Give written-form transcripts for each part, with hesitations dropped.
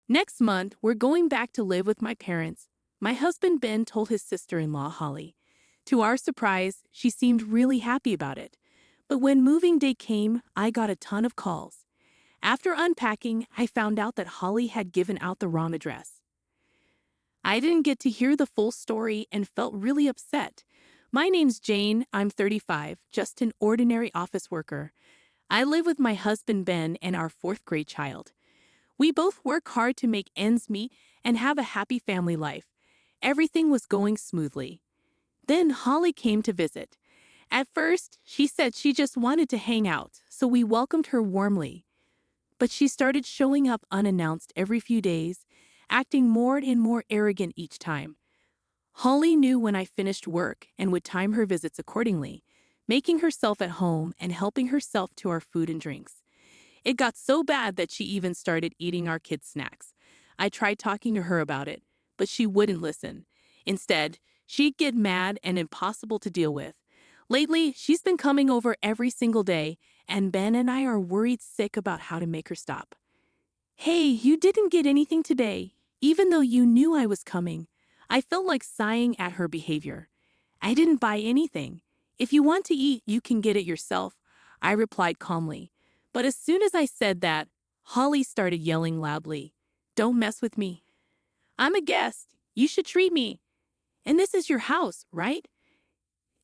Next month, we're going back to live with my parents. My husband Ben told his sister-in-law Holly. To our surprise, she seemed really happy about it. But when moving day came, I got a ton of calls. After unpacking, I found out that Holly had given out the wrong address. I didn't get to hear the full story and felt really upset. My name's Jane, I'm 35, just an ordinary office worker. I live with my husband Ben and our fourth grade child. We both work hard to make ends meet and have a happy family life. Everything was going smoothly. Then Holly came to visit. At first, she said she just wanted to hang out, so we welcomed her warmly. But she started showing up unannounced every few days, acting more and more arrogant each time. Holly knew when I finished work and would time her visits accordingly, making herself at home and helping herself to our food and drinks. It got so bad that she even started eating our kids' snacks. I tried talking to her about it, but she wouldn't listen. Instead, she'd get mad and impossible to deal with. Lately, she's been coming over every single day, and Ben and I are worried sick about how to make her stop. Hey, you didn't get anything today, even though you knew I was coming. I felt like sighing at her behavior. I didn't buy anything. If you want to eat, you can get it yourself, I replied calmly. But as soon as I said that, Holly started yelling loudly. Don't mess with me. I'm a guest. You should treat me. And this is your house, right?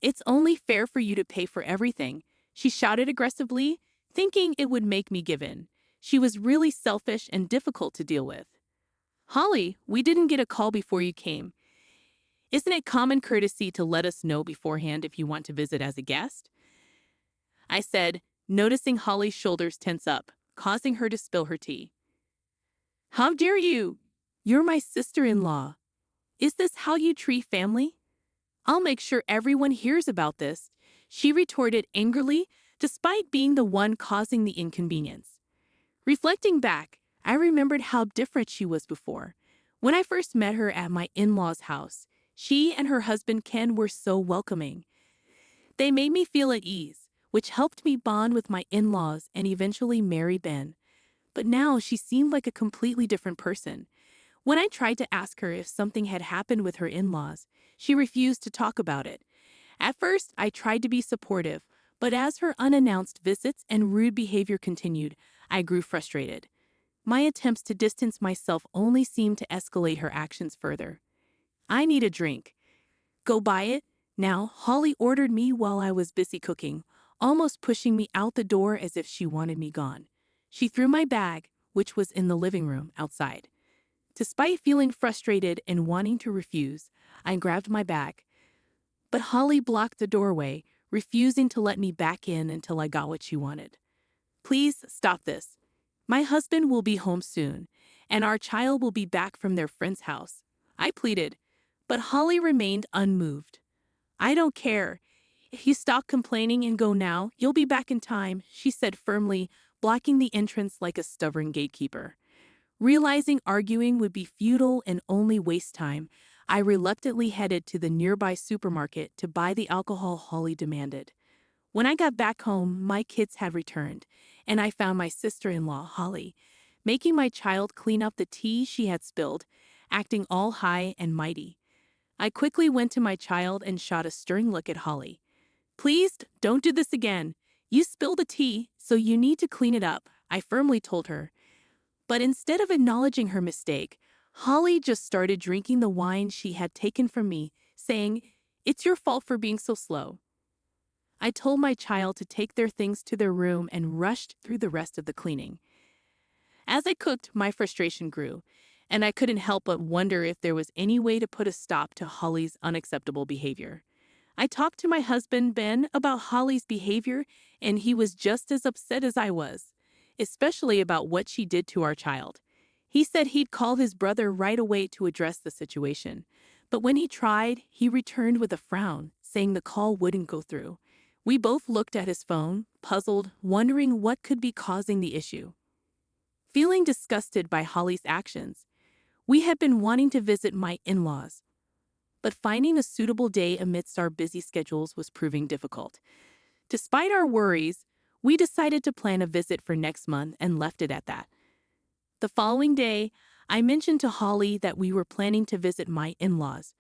It's only fair for you to pay for everything, she shouted aggressively, thinking it would make me give in. She was really selfish and difficult to deal with. Holly, we didn't get a call before you came. Isn't it common courtesy to let us know beforehand if you want to visit as a guest? I said, noticing Holly's shoulders tense up, causing her to spill her tea. How dare you? You're my sister-in-law. Is this how you treat family? I'll make sure everyone hears about this, she retorted angrily, despite being the one causing the inconvenience. Reflecting back, I remembered how different she was before. When I first met her at my in-laws' house, she and her husband Ken were so welcoming. They made me feel at ease, which helped me bond with my in-laws and eventually marry Ben. But now she seemed like a completely different person. When I tried to ask her if something had happened with her in-laws, she refused to talk about it. At first, I tried to be supportive, but as her unannounced visits and rude behavior continued, I grew frustrated. My attempts to distance myself only seemed to escalate her actions further. I need a drink. Go buy it? Now, Holly ordered me while I was busy cooking, almost pushing me out the door as if she wanted me gone. She threw my bag, which was in the living room, outside. Despite feeling frustrated and wanting to refuse, I grabbed my bag. But Holly blocked the doorway, refusing to let me back in until I got what she wanted. Please stop this. My husband will be home soon, and our child will be back from their friend's house, I pleaded, but Holly remained unmoved. I don't care. If you stop complaining and go now, you'll be back in time, she said firmly, blocking the entrance like a stubborn gatekeeper. Realizing arguing would be futile and only waste time, I reluctantly headed to the nearby supermarket to buy the alcohol Holly demanded. When I got back home, my kids had returned, and I found my sister-in-law, Holly, making my child clean up the tea she had spilled, acting all high and mighty. I quickly went to my child and shot a stern look at Holly. Please, don't do this again. You spilled the tea, so you need to clean it up, I firmly told her. But instead of acknowledging her mistake, Holly just started drinking the wine she had taken from me, saying, "It's your fault for being so slow." I told my child to take their things to their room and rushed through the rest of the cleaning. As I cooked, my frustration grew, and I couldn't help but wonder if there was any way to put a stop to Holly's unacceptable behavior. I talked to my husband, Ben, about Holly's behavior, and he was just as upset as I was, especially about what she did to our child. He said he'd call his brother right away to address the situation, but when he tried, he returned with a frown, saying the call wouldn't go through. We both looked at his phone, puzzled, wondering what could be causing the issue. Feeling disgusted by Holly's actions, we had been wanting to visit my in-laws, but finding a suitable day amidst our busy schedules was proving difficult. Despite our worries, we decided to plan a visit for next month and left it at that. The following day, I mentioned to Holly that we were planning to visit my in-laws,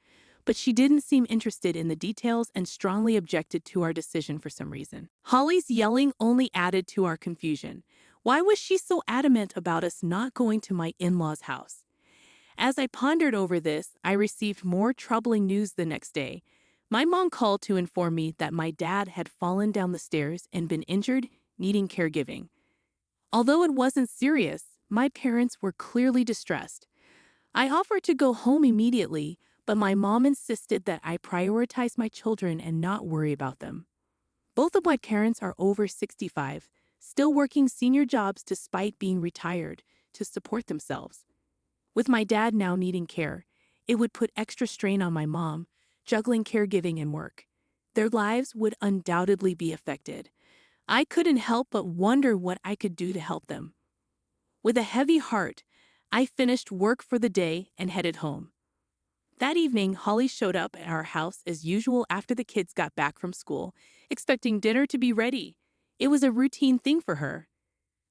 but she didn't seem interested in the details and strongly objected to our decision for some reason. Holly's yelling only added to our confusion. Why was she so adamant about us not going to my in-laws' house? As I pondered over this, I received more troubling news the next day. My mom called to inform me that my dad had fallen down the stairs and been injured, needing caregiving. Although it wasn't serious, my parents were clearly distressed. I offered to go home immediately, but my mom insisted that I prioritize my children and not worry about them. Both of my parents are over 65, still working senior jobs despite being retired to support themselves. With my dad now needing care, it would put extra strain on my mom, juggling caregiving and work. Their lives would undoubtedly be affected. I couldn't help but wonder what I could do to help them. With a heavy heart, I finished work for the day and headed home. That evening, Holly showed up at our house as usual after the kids got back from school, expecting dinner to be ready. It was a routine thing for her.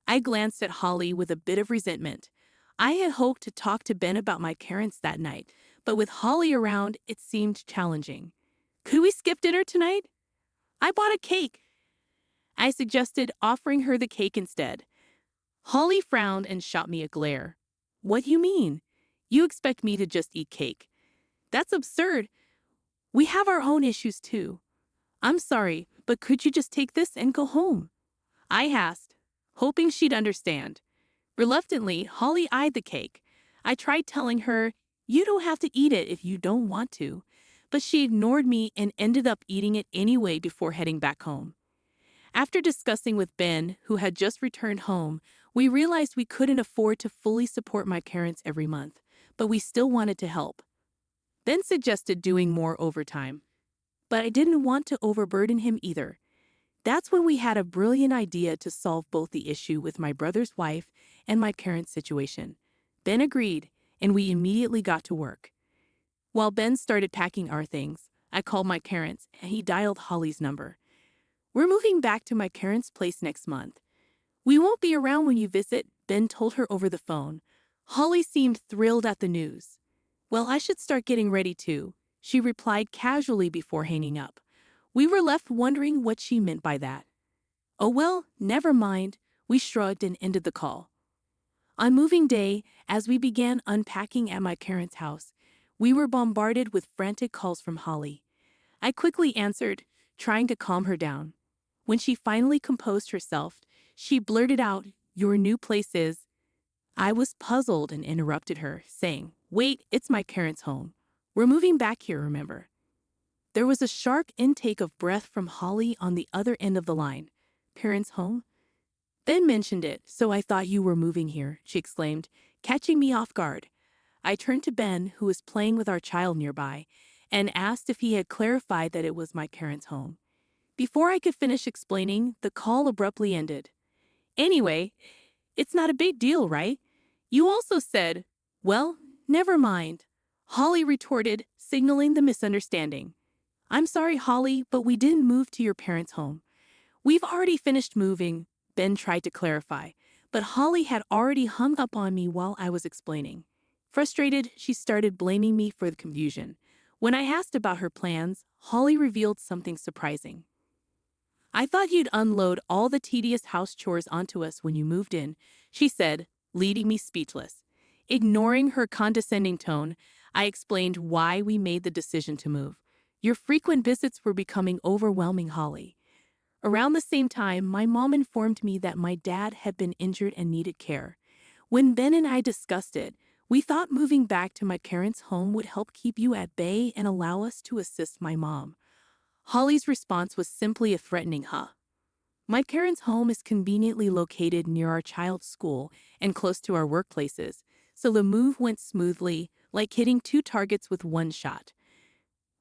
I glanced at Holly with a bit of resentment. I had hoped to talk to Ben about my parents that night, but with Holly around, it seemed challenging. Could we skip dinner tonight? I bought a cake, I suggested, offering her the cake instead. Holly frowned and shot me a glare. What do you mean? You expect me to just eat cake? That's absurd. We have our own issues too. I'm sorry, but could you just take this and go home? I asked, hoping she'd understand. Reluctantly, Holly eyed the cake. I tried telling her, you don't have to eat it if you don't want to, but she ignored me and ended up eating it anyway before heading back home. After discussing with Ben, who had just returned home, we realized we couldn't afford to fully support my parents every month, but we still wanted to help. Ben suggested doing more overtime, but I didn't want to overburden him either. That's when we had a brilliant idea to solve both the issue with my brother's wife and my parents' situation. Ben agreed, and we immediately got to work. While Ben started packing our things, I called my parents, and he dialed Holly's number. We're moving back to my parents' place next month. We won't be around when you visit, Ben told her over the phone. Holly seemed thrilled at the news. Well, I should start getting ready too, she replied casually before hanging up. We were left wondering what she meant by that. Oh well, never mind, we shrugged and ended the call. On moving day, as we began unpacking at my parents' house, we were bombarded with frantic calls from Holly. I quickly answered, trying to calm her down. When she finally composed herself, she blurted out, "Your new place is..." I was puzzled and interrupted her, saying, "Wait, it's my parents' home. We're moving back here, remember?" There was a sharp intake of breath from Holly on the other end of the line. "Parents' home?" "Ben mentioned it, so I thought you were moving here," she exclaimed, catching me off guard. I turned to Ben, who was playing with our child nearby, and asked if he had clarified that it was my parents' home. Before I could finish explaining, the call abruptly ended. "Anyway, it's not a big deal, right? You also said..." "Well, never mind," Holly retorted, signaling the misunderstanding. "I'm sorry, Holly, but we didn't move to your parents' home. We've already finished moving," Ben tried to clarify, but Holly had already hung up on me while I was explaining. Frustrated, she started blaming me for the confusion. When I asked about her plans, Holly revealed something surprising. "I thought you'd unload all the tedious house chores onto us when you moved in," she said, leaving me speechless. Ignoring her condescending tone, I explained why we made the decision to move. "Your frequent visits were becoming overwhelming, Holly." Around the same time, my mom informed me that my dad had been injured and needed care. When Ben and I discussed it, we thought moving back to my parents' home would help keep you at bay and allow us to assist my mom. Holly's response was simply a threatening "huh." My parents' home is conveniently located near our child's school and close to our workplaces, so the move went smoothly, like hitting two targets with one shot.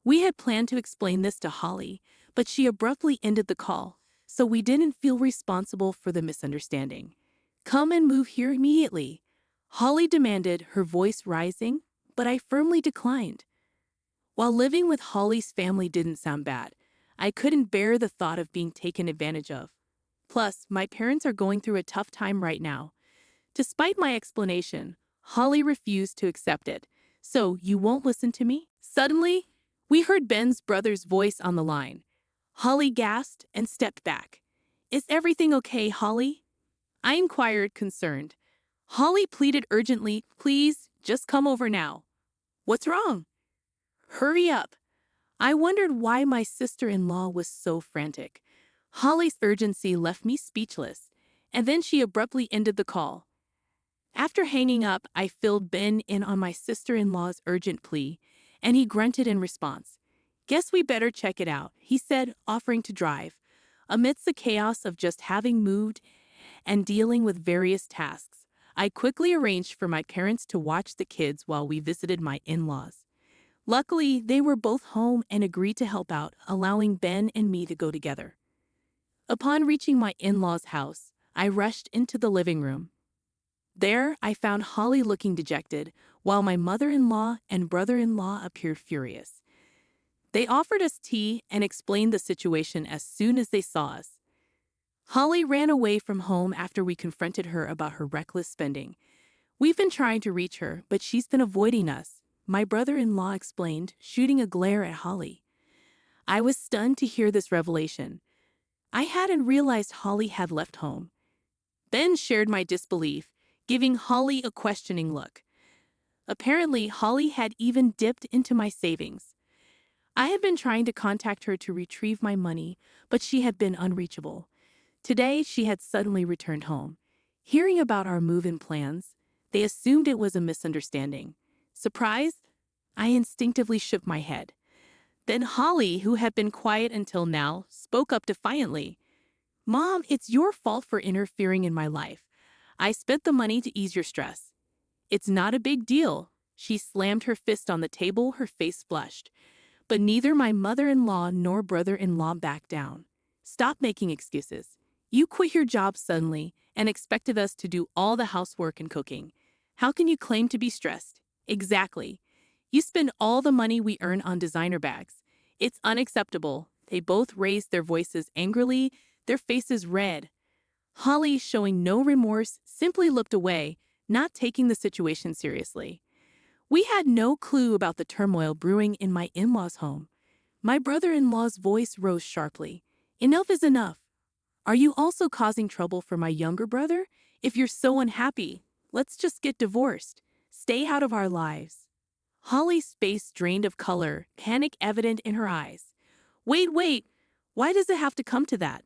We had planned to explain this to Holly, but she abruptly ended the call, so we didn't feel responsible for the misunderstanding. "Come and move here immediately," Holly demanded, her voice rising, but I firmly declined. While living with Holly's family didn't sound bad, I couldn't bear the thought of being taken advantage of. Plus, my parents are going through a tough time right now. Despite my explanation, Holly refused to accept it. So, you won't listen to me? Suddenly, we heard Ben's brother's voice on the line. Holly gasped and stepped back. Is everything okay, Holly? I inquired, concerned. Holly pleaded urgently, please, just come over now. What's wrong? Hurry up. I wondered why my sister-in-law was so frantic. Holly's urgency left me speechless, and then she abruptly ended the call. After hanging up, I filled Ben in on my sister-in-law's urgent plea, and he grunted in response. Guess we better check it out, he said, offering to drive. Amidst the chaos of just having moved and dealing with various tasks, I quickly arranged for my parents to watch the kids while we visited my in-laws. Luckily, they were both home and agreed to help out, allowing Ben and me to go together. Upon reaching my in-laws' house, I rushed into the living room. There, I found Holly looking dejected, while my mother-in-law and brother-in-law appeared furious. They offered us tea and explained the situation as soon as they saw us. Holly ran away from home after we confronted her about her reckless spending. We've been trying to reach her, but she's been avoiding us, my brother-in-law explained, shooting a glare at Holly. I was stunned to hear this revelation. I hadn't realized Holly had left home. Ben shared my disbelief, giving Holly a questioning look. Apparently, Holly had even dipped into my savings. I had been trying to contact her to retrieve my money, but she had been unreachable. Today, she had suddenly returned home. Hearing about our move-in plans, they assumed it was a misunderstanding. Surprised? I instinctively shook my head. Then Holly, who had been quiet until now, spoke up defiantly. Mom, it's your fault for interfering in my life. I spent the money to ease your stress. It's not a big deal. She slammed her fist on the table, her face flushed. But neither my mother-in-law nor brother-in-law backed down. Stop making excuses. You quit your job suddenly and expected us to do all the housework and cooking. How can you claim to be stressed? Exactly. You spend all the money we earn on designer bags. It's unacceptable. They both raised their voices angrily, their faces red. Holly, showing no remorse, simply looked away, not taking the situation seriously. We had no clue about the turmoil brewing in my in-laws' home. My brother-in-law's voice rose sharply. Enough is enough. Are you also causing trouble for my younger brother? If you're so unhappy, let's just get divorced. Stay out of our lives. Holly's face drained of color, panic evident in her eyes. Wait. Why does it have to come to that?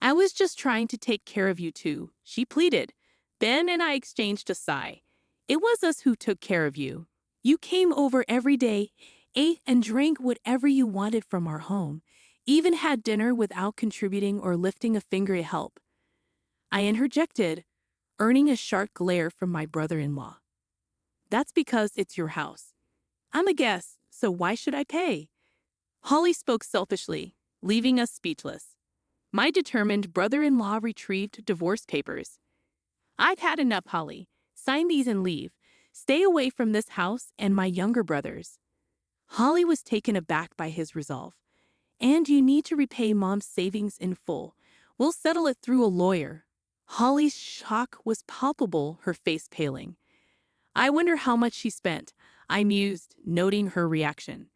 I was just trying to take care of you two, she pleaded. Ben and I exchanged a sigh. It was us who took care of you. You came over every day, ate and drank whatever you wanted from our home, even had dinner without contributing or lifting a finger to help. I interjected, earning a sharp glare from my brother-in-law. That's because it's your house. I'm a guest, so why should I pay? Holly spoke selfishly, leaving us speechless. My determined brother-in-law retrieved divorce papers. I've had enough, Holly. Sign these and leave. Stay away from this house and my younger brothers. Holly was taken aback by his resolve. And you need to repay Mom's savings in full. We'll settle it through a lawyer. Holly's shock was palpable, her face paling. I wonder how much she spent, I mused, noting her reaction.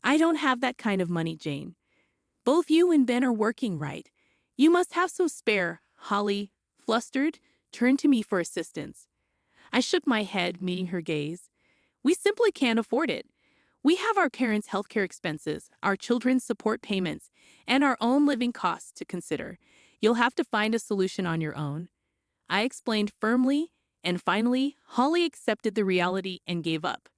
I don't have that kind of money, Jane. Both you and Ben are working, right? You must have some spare. Holly, flustered, turned to me for assistance. I shook my head, meeting her gaze. We simply can't afford it. We have our parents' healthcare expenses, our children's support payments, and our own living costs to consider. You'll have to find a solution on your own. I explained firmly, and finally, Holly accepted the reality and gave up.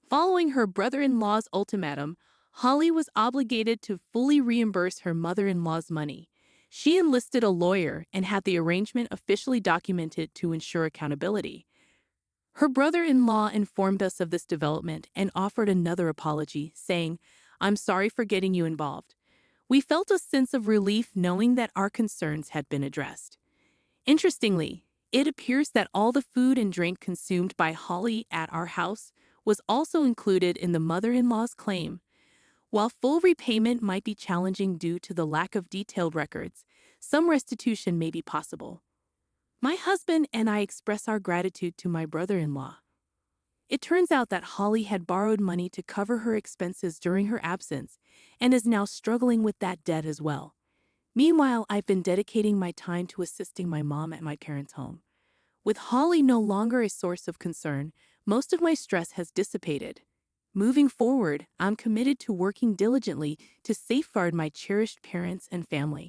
Following her brother-in-law's ultimatum, Holly was obligated to fully reimburse her mother-in-law's money. She enlisted a lawyer and had the arrangement officially documented to ensure accountability. Her brother-in-law informed us of this development and offered another apology, saying, I'm sorry for getting you involved. We felt a sense of relief knowing that our concerns had been addressed. Interestingly, it appears that all the food and drink consumed by Holly at our house was also included in the mother-in-law's claim. While full repayment might be challenging due to the lack of detailed records, some restitution may be possible. My husband and I express our gratitude to my brother-in-law. It turns out that Holly had borrowed money to cover her expenses during her absence and is now struggling with that debt as well. Meanwhile, I've been dedicating my time to assisting my mom at my parents' home. With Holly no longer a source of concern, most of my stress has dissipated. Moving forward, I'm committed to working diligently to safeguard my cherished parents and family.